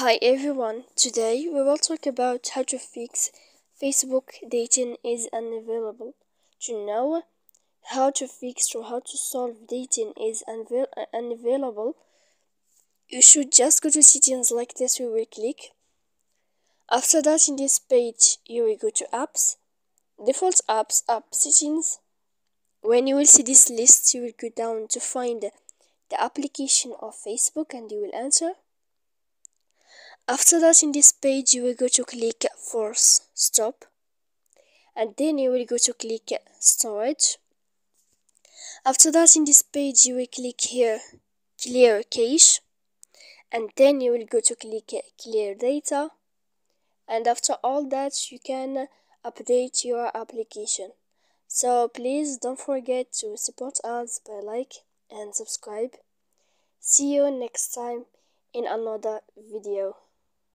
Hi everyone, today we will talk about how to fix Facebook dating is unavailable. To know how to fix or how to solve dating is unavailable, you should just go to settings like this. We will click. After that, in this page, you will go to apps, default apps, app settings. When you will see this list, you will go down to find the application of Facebook and you will enter. After that, in this page, you will go to click force stop, and then you will go to click storage. After that, in this page, you will click here clear cache, and then you will go to click clear data. And after all that, you can update your application. So please don't forget to support us by like and subscribe. See you next time in another video.